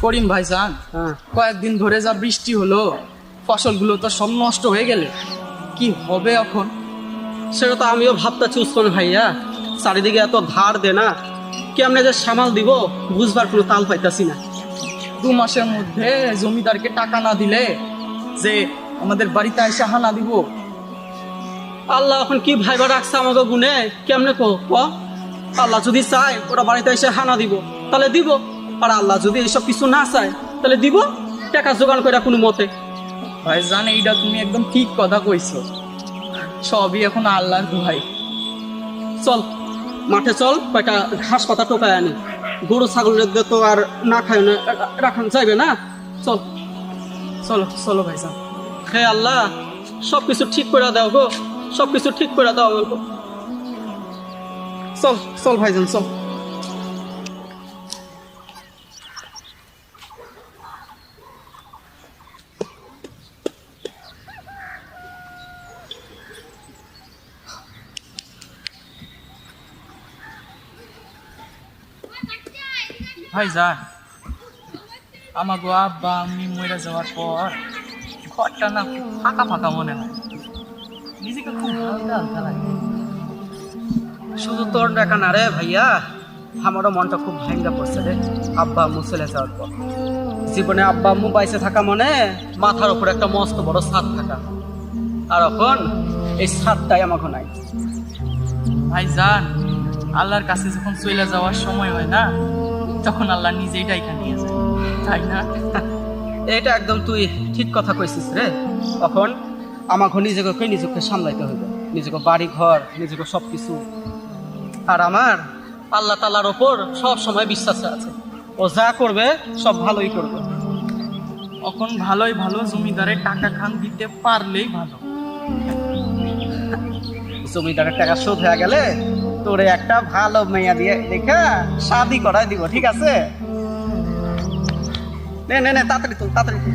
করিম ভাইজান, হ্যাঁ। কয়েকদিন ধরে যা বৃষ্টি হলো, ফসলগুলো তো সব নষ্ট হয়ে গেলে, কি হবে এখন? সেটা তো আমিও ভাবতেছি উসমান ভাইয়া, চারিদিকে এত ধার দে না, কেমনে যে সামাল দিব বুঝবার কোনো তাল পাইতাছি না। 2 মাসের মধ্যে জমিদারকে টাকা না দিলে যে আমাদের বাড়িতে এসে হানা দিব। আল্লাহ এখন কি ভাইবা রাখছে আমাকে গুনে, কেমনে ক আল্লাহ যদি চায় ওরা বাড়িতে এসে হানা দিব তাহলে দিব, আর আল্লাহ যদি এইসব কিছু না চায় তাহলে দিব টাকা জোগাড় করে কোনো মতে। ভাইজান, এইটা তুমি একদম ঠিক কথা কইছো, সবই এখন আল্লাহর দোহাই। চল মাঠে চল, কয়টা ঘাস পাতা টোকায় আনি, গরু ছাগলের তো আর না খায় না রাখান যাইবে না। চল চলো চলো ভাইজান। হে আল্লাহ, সবকিছু ঠিক করে দাও গো, সবকিছু ঠিক করে দাও গো। চল চল ভাইজান চল। ভাইজান, আমাগো আব্বা আমি মরে যাওয়ার পর ঘরটা না খুব ফাঁকা ফাঁকা মনে হয়, নিজেকে খুব হালকা হালকা লাগে। শুধু তোর দেখা না রে ভাইয়া, আমারও মনটা খুব ভাঙ্গা পড়ছে রে আব্বা আম্মু চলে যাওয়ার পর। জীবনে আব্বা আম্মু বাইসে থাকা মানে মাথার উপর একটা মস্ত বড় ছাদ থাকা, আর এখন এই ছাদটাই আমাকে নাই। ভাইজান, আল্লাহর কাছে যখন চলে যাওয়ার সময় হয় না, তখন আল্লাহ নিজেই ডাইকা নিয়ে যায়, তাই না? এটা একদম তুই ঠিক কথা কইছিস রে। তখন আমাকে নিজেকে সামলাইতে হবে, নিজেকে বাড়ি ঘর, নিজেকে সব কিছু। আর আমার আল্লাহ তাআলার ওপর সব সময় বিশ্বাস আছে, ও যা করবে সব ভালোই করবে। এখন ভালোই ভালো জমিদারের টাকা খান দিতে পারলেই ভালো। জমিদারের টাকা শোধ হয়ে গেলে তোরে একটা ভালো মেয়া দিয়ে দেখা শাদি করাই দিব, ঠিক আছে? নে নে নে, তাড়াতাড়ি তুল তাড়াতাড়ি তুল।